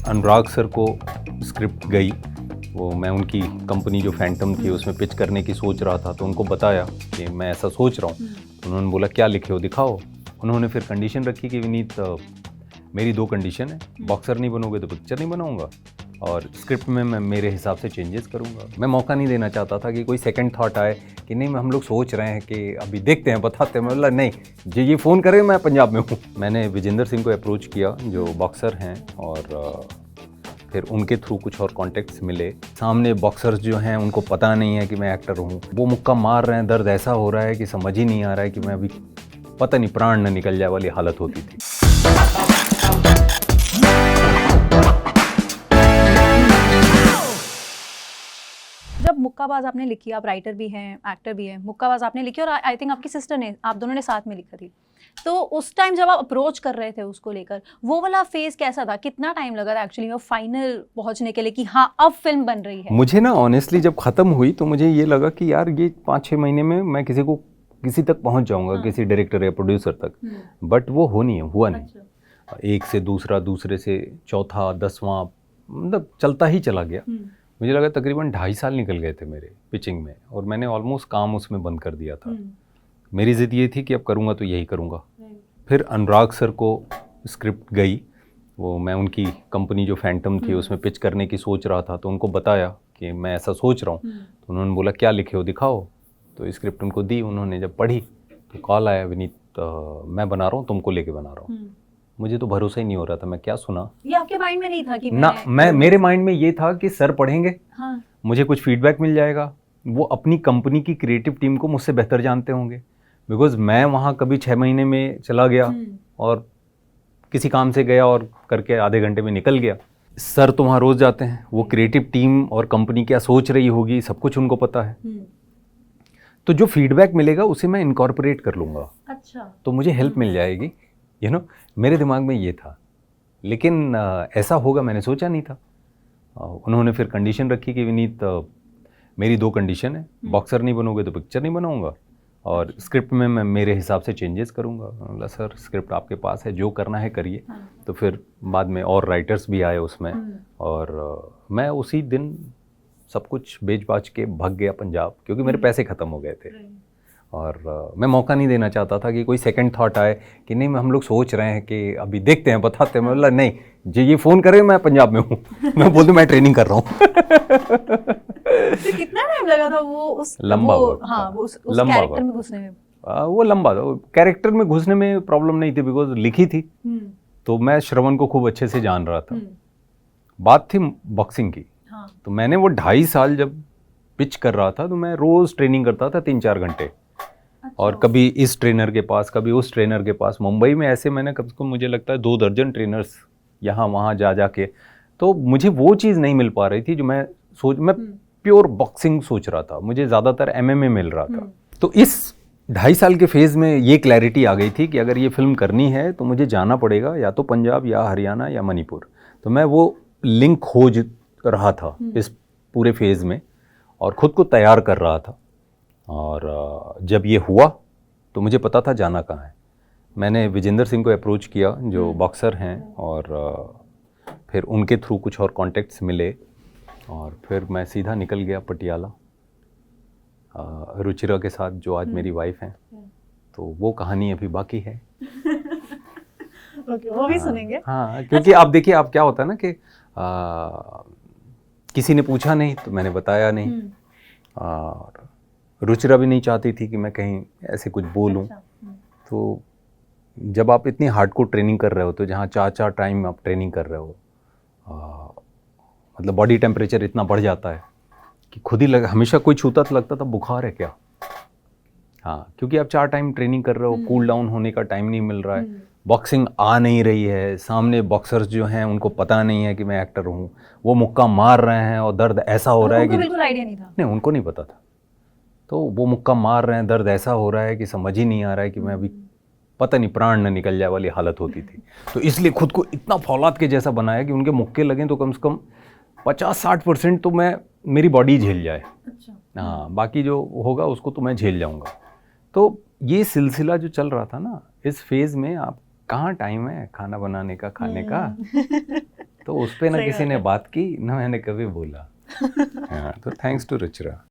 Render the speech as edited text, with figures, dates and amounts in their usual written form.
अनुराग sir को script गई, वो मैं उनकी कंपनी जो फैंटम थी उसमें पिच करने की सोच रहा था, तो उनको बताया कि मैं ऐसा सोच रहा हूँ। उन्होंने बोला क्या लिखे हो दिखाओ। उन्होंने फिर कंडीशन रखी कि विनीत मेरी 2 कंडीशन है, बॉक्सर नहीं बनोगे तो पिक्चर नहीं बनाऊंगा और स्क्रिप्ट में मैं मेरे हिसाब से चेंजेस करूंगा। मैं मौका नहीं देना चाहता था कि कोई सेकंड थॉट आए कि नहीं हम लोग सोच रहे हैं कि अभी देखते हैं बताते हैं। मैं बोला नहीं, ये फ़ोन करे मैं पंजाब में हूँ। मैंने विजेंद्र सिंह को अप्रोच किया जो बॉक्सर हैं, और फिर उनके थ्रू कुछ और कॉन्टेक्ट्स मिले। सामने बॉक्सर्स जो हैं उनको पता नहीं है कि मैं एक्टर हूँ, वो मुक्का मार रहे हैं, दर्द ऐसा हो रहा है कि समझ ही नहीं आ रहा है कि मैं अभी पता नहीं प्राण न निकल जाए वाली हालत होती थी। जब मुक्काबाज आपने लिखी, आप राइटर भी हैं एक्टर भी हैं, मुक्काबाज आपने लिखी और आई थिंक आपकी सिस्टर ने, आप दोनों ने साथ में लिखा थी, तो उस टाइम जब आप अप्रोच कर रहे थे उसको लेकर, वो वाला फेज कैसा था? कितना टाइम लगा था एक्चुअली में फाइनल पहुंचने के लिए कि हाँ अब फिल्म बन रही है? मुझे ना ऑनेस्टली जब ख़त्म हुई तो मुझे ये लगा कि यार ये 5-6 महीने में मैं किसी तक पहुंच जाऊंगा, हाँ। किसी डायरेक्टर या प्रोड्यूसर तक, बट वो हुआ नहीं। अच्छा। एक से दूसरा, दूसरे से चौथा, 10वां, मतलब चलता ही चला गया। मुझे लगा तकरीबन 2.5 साल निकल गए थे मेरे पिचिंग में, और मैंने ऑलमोस्ट काम उसमें बंद कर दिया था। मेरी ज़िद ये थी कि अब करूँगा तो यही करूँगा। फिर अनुराग सर को स्क्रिप्ट गई, वो मैं उनकी कंपनी जो फैंटम थी उसमें पिच करने की सोच रहा था, तो उनको बताया कि मैं ऐसा सोच रहा हूँ। तो उन्होंने बोला क्या लिखे हो दिखाओ। तो स्क्रिप्ट उनको दी, उन्होंने जब पढ़ी तो कॉल आया, विनीत मैं बना रहा हूँ, तुमको लेके बना रहा हूँ। मुझे तो भरोसा ही नहीं हो रहा था, मैं क्या सुना। ये आपके माइंड में नहीं था कि ना, मेरे माइंड में ये था कि सर पढ़ेंगे, हाँ। मुझे कुछ फीडबैक मिल जाएगा, वो अपनी कंपनी की क्रिएटिव टीम को मुझसे बेहतर जानते होंगे, बिकॉज मैं वहाँ कभी 6 महीने में चला गया और किसी काम से गया और करके आधे घंटे में निकल गया। सर तो वहाँ रोज़ जाते हैं, वो क्रिएटिव टीम और कंपनी क्या सोच रही होगी सब कुछ उनको पता है। तो जो फीडबैक मिलेगा उसे मैं इनकॉर्पोरेट कर लूँगा। अच्छा। तो मुझे हेल्प मिल जाएगी, मेरे दिमाग में ये था। लेकिन ऐसा होगा मैंने सोचा नहीं था। उन्होंने फिर कंडीशन रखी कि विनीत मेरी 2 कंडीशन है, बॉक्सर नहीं बनोगे तो पिक्चर नहीं बनाऊंगा और स्क्रिप्ट में मैं मेरे हिसाब से चेंजेस करूंगा। बोला सर स्क्रिप्ट आपके पास है, जो करना है करिए। तो फिर बाद में और राइटर्स भी आए उसमें, और मैं उसी दिन सब कुछ बेच बाच के भाग गया पंजाब, क्योंकि मेरे पैसे ख़त्म हो गए थे। और मैं मौका नहीं देना चाहता था कि कोई सेकंड थॉट आए कि नहीं हम लोग सोच रहे हैं कि अभी देखते हैं बताते हैं। मैं बोला नहीं, ये फ़ोन करे मैं पंजाब में हूँ, मैं बोल दूँ मैं ट्रेनिंग कर रहा हूँ। तो कितना टाइम लगा था वो उस लंबा उस कैरेक्टर में घुसने में? वो लंबा था। कैरेक्टर में घुसने में प्रॉब्लम नहीं थी, बिकॉज लिखी थी तो मैं श्रवण को खूब अच्छे से जान रहा था। बात थी बॉक्सिंग की। हाँ। तो मैंने वो 2.5 साल जब पिच कर रहा था तो मैं रोज़ ट्रेनिंग करता था 3-4 घंटे। अच्छा। और कभी इस ट्रेनर के पास, कभी उस ट्रेनर के पास। मुंबई में ऐसे मैंने कम से कम मुझे लगता है 2 दर्जन ट्रेनर्स यहाँ वहाँ जा के, तो मुझे वो चीज़ नहीं मिल पा रही थी जो मैं प्योर बॉक्सिंग सोच रहा था। मुझे ज़्यादातर MMA मिल रहा था। तो इस 2.5 साल के फेज़ में ये क्लैरिटी आ गई थी कि अगर ये फिल्म करनी है तो मुझे जाना पड़ेगा या तो पंजाब या हरियाणा या मणिपुर। तो मैं वो लिंक खोज रहा था इस पूरे फेज़ में और ख़ुद को तैयार कर रहा था। और जब ये हुआ तो मुझे पता था जाना कहाँ है। मैंने विजेंद्र सिंह को अप्रोच किया जो बॉक्सर हैं, और फिर उनके थ्रू कुछ और कॉन्टेक्ट्स मिले, और फिर मैं सीधा निकल गया पटियाला रुचिरा के साथ, जो आज मेरी वाइफ हैं। तो वो कहानी अभी बाकी है। ओके, वो भी सुनेंगे। हाँ, क्योंकि आप देखिए, आप क्या होता है ना कि किसी ने पूछा नहीं तो मैंने बताया नहीं, और रुचिरा भी नहीं चाहती थी कि मैं कहीं ऐसे कुछ बोलूं। अच्छा। तो जब आप इतनी हार्डकोर ट्रेनिंग कर रहे हो, तो जहाँ 4-4 टाइम आप ट्रेनिंग कर रहे हो, मतलब बॉडी टेम्परेचर इतना बढ़ जाता है कि खुद ही हमेशा कोई छूता तो लगता था बुखार है क्या। हाँ, क्योंकि आप 4 टाइम ट्रेनिंग कर रहे हो, कूल डाउन होने का टाइम नहीं मिल रहा है, बॉक्सिंग आ नहीं रही है, सामने बॉक्सर्स जो हैं उनको पता नहीं है कि मैं एक्टर हूँ, वो मुक्का मार रहे हैं और दर्द ऐसा हो रहा है कि बिल्कुल आइडिया नहीं था। नहीं, उनको नहीं पता था। तो वो मुक्का मार रहे हैं, दर्द ऐसा हो रहा है कि समझ ही नहीं आ रहा है कि मैं अभी पता नहीं प्राण न निकल जाए वाली हालत होती थी। तो इसलिए खुद को इतना फौलाद के जैसा बनाया कि उनके मुक्के लगें तो कम से कम 50-60% तो मेरी बॉडी झेल जाए। अच्छा। हाँ, बाकी जो होगा उसको तो मैं झेल जाऊँगा। तो ये सिलसिला जो चल रहा था ना, इस फेज़ में आप कहाँ टाइम है खाना बनाने का, खाने का। तो उस पे ना सही किसी बात ने है। बात की ना मैंने कभी बोला। हाँ, तो थैंक्स टू रुचिरा।